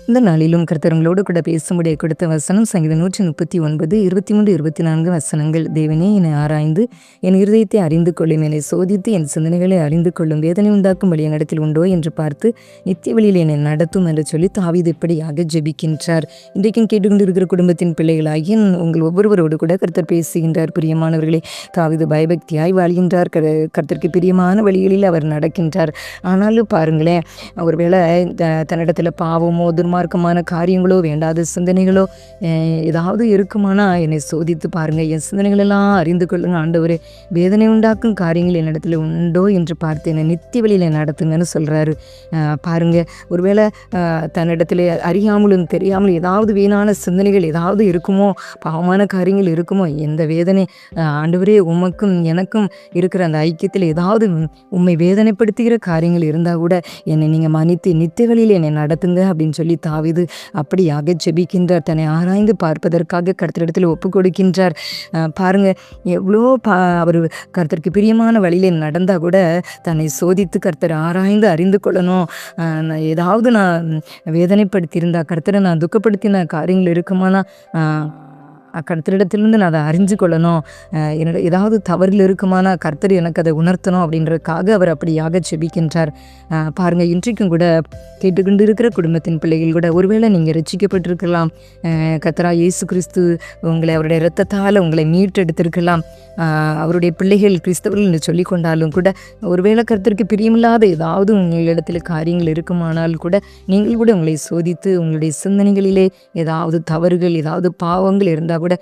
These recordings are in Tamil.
இந்த நாளிலும் கர்த்தர் உங்களோடு கூட பேசும்படியாக கொடுத்த வசனம் சங்கீதம் 139 23 24 வசனங்கள். தேவனே, என்னை ஆராய்ந்து என் இருதயத்தை அறிந்து கொள்ளும், என்னை சோதித்து என் சிந்தனைகளை அறிந்து கொள்ளும், வேதனை உண்டாக்கும் வழி என்னிடத்தில் உண்டோ என்று பார்த்து நித்திய வழியில் என்னை நடத்தும் என்று சொல்லி தாவீது இப்படியாக ஜெபிக்கின்றார். இன்றைக்கும் கேட்டுக்கொண்டிருக்கிற குடும்பத்தின் பிள்ளைகளாகி உங்கள் ஒவ்வொருவரோடு கூட கர்த்தர் பேசுகின்றார். பிரியமானவர்களே, தாவீது பயபக்தியாய் வாழ்கின்றார். கர்த்தருக்கு பிரியமான வழிகளில் அவர் நடக்கின்றார். ஆனாலும் பாருங்களேன், ஒருவேளை தன்னிடத்தில் பாவமோ துன்மார்க்கமான காரியங்களோ வேண்டாத சிந்தனைகளோ ஏதாவது இருக்குமானா என்னை சோதித்து பாருங்கள், என் சிந்தனைகளெல்லாம் அறிந்து கொள்ளுங்க ஆண்டவரே, வேதனை உண்டாக்கும் காரியங்கள் என்னிடத்துல உண்டோ என்று பார்த்து என்னை நித்திய வழியில் நடத்துங்கன்னு சொல்கிறாரு. பாருங்கள், ஒருவேளை தன்னிடத்தில் அறியாமலும் தெரியாமலும் ஏதாவது வீணான சிந்தனைகள் ஏதாவது இருக்குமோ, பாவமான காரியங்கள் இருக்குமோ, எந்த வேதனை ஆண்டவரே உமக்கும் எனக்கும் இருக்கிற அந்த ஐக்கியத்தில் ஏதாவது உம்மை வேதனைப்படுத்துகிற காரியங்கள் இருந்தால் கூட என்னை நீங்கள் மன்னித்து நித்திய வழியில் என்னை நடத்துங்க அப்படின்னு சொல்லி தாவீது அப்படியாக ஜெபிக்கின்றார். தன்னை ஆராய்ந்து பார்ப்பதற்காக கர்த்தரிடத்தில் ஒப்பு கொடுக்கின்றார். பாருங்க, எவ்வளோ அவர் கர்த்தருக்கு பிரியமான வழியில் நடந்தால் கூட தன்னை சோதித்து கர்த்தரை ஆராய்ந்து அறிந்து கொள்ளணும். ஏதாவது நான் வேதனைப்படுத்தியிருந்தா, கர்த்தரை நான் துக்கப்படுத்தின காரியங்கள் இருக்குமானா கர்த்தரிடத்திலிருந்து நான் அதை அறிஞ்சு கொள்ளணும். என்னோட ஏதாவது தவறில் இருக்குமானா கர்த்தர் எனக்கு அதை உணர்த்தணும் அப்படின்றதுக்காக அவர் அப்படியாக ஜெபிக்கின்றார். பாருங்கள், இன்றைக்கும் கூட கேட்டுக்கொண்டு இருக்கிற குடும்பத்தின் பிள்ளைகள் கூட ஒருவேளை நீங்கள் ரட்சிக்கப்பட்டிருக்கலாம். கர்த்தராகிய இயேசு கிறிஸ்து உங்களை அவருடைய இரத்தத்தால் உங்களை மீட்டெடுத்திருக்கலாம். அவருடைய பிள்ளைகள் கிறிஸ்தவர்கள் என்று சொல்லி கொண்டாலும் கூட ஒருவேளை கர்த்தருக்கு பிரியமில்லாத ஏதாவது உங்களிடத்தில் காரியங்கள் இருக்குமானால் கூட நீங்கள் கூட உங்களை சோதித்து உங்களுடைய சிந்தனைகளிலே ஏதாவது தவறுகள் ஏதாவது பாவங்கள் இருந்தால் கூட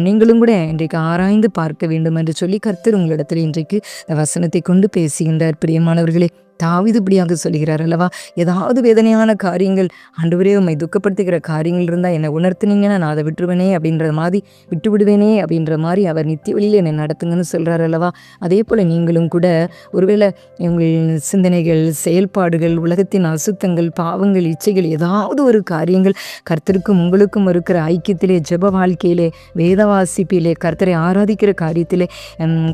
நீங்களும் கூட இன்றைக்கு ஆராய்ந்து பார்க்க வேண்டும் என்று சொல்லி கர்த்தர் உங்களிடத்தில் இன்றைக்கு வசனத்தை கொண்டு பேசுகின்றார். பிரியமானவர்களே, தாவீது இப்படியாக சொல்கிறார் அல்லவா, ஏதாவது வேதனையான காரியங்கள் ஆண்டவரே உம்மை துக்கப்படுத்துகிற காரியங்கள் இருந்தால் என்னை உணர்த்துனீங்கன்னா நான் அதை விட்டுருவேனே அப்படின்ற மாதிரி விட்டு விடுவேனே அப்படின்ற மாதிரி அவர் நித்திய வழியில் என்னை நடத்துங்கன்னு சொல்கிறார் அல்லவா. அதே போல் நீங்களும் கூட ஒருவேளை உங்கள் சிந்தனைகள், செயல்பாடுகள், உலகத்தின் அசுத்தங்கள், பாவங்கள், இச்சைகள், ஏதாவது ஒரு காரியங்கள் கர்த்தருக்கும் உங்களுக்கும் இருக்கிற ஐக்கியத்திலே, ஜெப வாழ்க்கையிலே, வேத வாசிப்பிலே, கர்த்தரை ஆராதிக்கிற காரியத்திலே,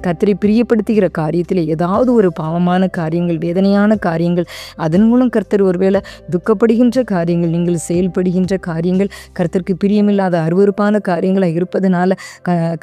கர்த்தரை பிரியப்படுத்துகிற காரியத்திலே ஏதாவது ஒரு பாவமான காரியங்கள், வேதனை காரியங்கள், அதன் மூலம் கர்த்தர் ஒருவேளை துக்கப்படுகின்ற காரியங்கள், நீங்கள் செயல்படுகின்ற காரியங்கள் கர்த்தருக்கு பிரியமில்லாத அருவருப்பான காரியங்களாக இருப்பதனால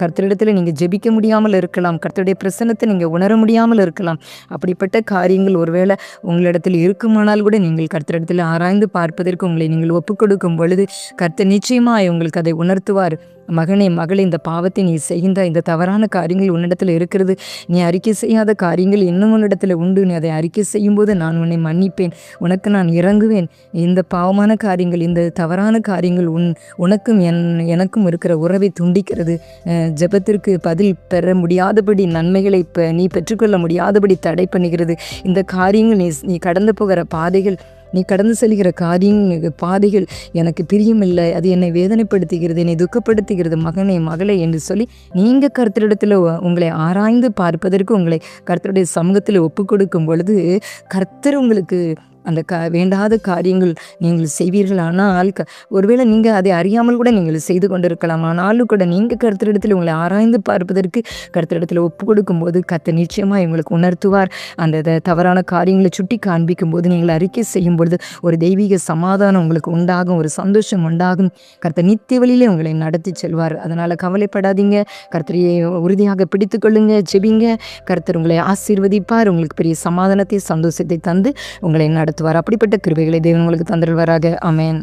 கர்த்தரிடத்தில் நீங்கள் ஜெபிக்க முடியாமல் இருக்கலாம். கர்த்தருடைய பிரசன்னத்தை நீங்கள் உணர முடியாமல் இருக்கலாம். அப்படிப்பட்ட காரியங்கள் ஒருவேளை உங்களிடத்தில் இருக்குமானால் கூட நீங்கள் கர்த்தரிடத்தில் ஆராய்ந்து பார்ப்பதற்கு உங்களை நீங்கள் ஒப்புக் கொடுக்கும் பொழுது கர்த்தர் நிச்சயமாக உங்களுக்கு அதை உணர்த்துவார். மகனே, மகளே, இந்த பாவத்தை நீ செய்கின்ற இந்த தவறான காரியங்கள் உன்னிடத்தில் இருக்கிறது, நீ அறிக்கை செய்யாத காரியங்கள் இன்னும் உன்னிடத்தில் உண்டு, நீ அதை அறிக்கை செய்யும்போது நான் உன்னை மன்னிப்பேன், உனக்கு நான் இறங்குவேன். இந்த பாவமான காரியங்கள், இந்த தவறான காரியங்கள் உனக்கும் எனக்கும் இருக்கிற உறவை துண்டிக்கிறது. ஜெபத்திற்கு பதில் பெற முடியாதபடி, நன்மைகளை நீ பெற்றுக்கொள்ள முடியாதபடி தடை பண்ணுகிறது. இந்த காரியங்கள் நீ கடந்து போகிற பாதைகள், நீ கடந்து செல்கிற பாதைகள் எனக்கு பிரியமில்லை, அது என்னை வேதனைப்படுத்துகிறது, என்னை துக்கப்படுத்துகிறது மகனே, மகளே என்று சொல்லி நீங்கள் கர்த்தரிடத்தில் உங்களை ஆராய்ந்து பார்ப்பதற்கு உங்களை கர்த்தருடைய சமூகத்தில் ஒப்பு கொடுக்கும் பொழுது கர்த்தர் உங்களுக்கு அந்த வேண்டாத காரியங்கள் நீங்கள் செய்வீர்களானால் ஒருவேளை நீங்கள் அதை அறியாமல் கூட நீங்கள் செய்து கொண்டிருக்கலாம். ஆனாலும் கூட நீங்கள் கர்த்தரிடத்தில் உங்களை ஆராய்ந்து பார்ப்பதற்கு கர்த்தரிடத்தில் ஒப்பு கொடுக்கும்போது கர்த்தர் நிச்சயமாக உங்களுக்கு உணர்த்துவார். அந்த தவறான காரியங்களை சுட்டி காண்பிக்கும் போது நீங்கள் அறிக்கை செய்யும் பொழுது ஒரு தெய்வீக சமாதானம் உங்களுக்கு உண்டாகும், ஒரு சந்தோஷம் உண்டாகும். கர்த்தர் நித்திய வழியிலே உங்களை நடத்தி செல்வார். அதனால் கவலைப்படாதீங்க, கர்த்தரையை உறுதியாக பிடித்து கொள்ளுங்க, ஜெபிங்க. கர்த்தர் உங்களை ஆசீர்வதிப்பார், உங்களுக்கு பெரிய சமாதானத்தை, சந்தோஷத்தை தந்து உங்களை நடத்துவார். அப்படிப்பட்ட கிருபைகளை தேவன் உங்களுக்கு தந்தருள்வாராக. ஆமென்.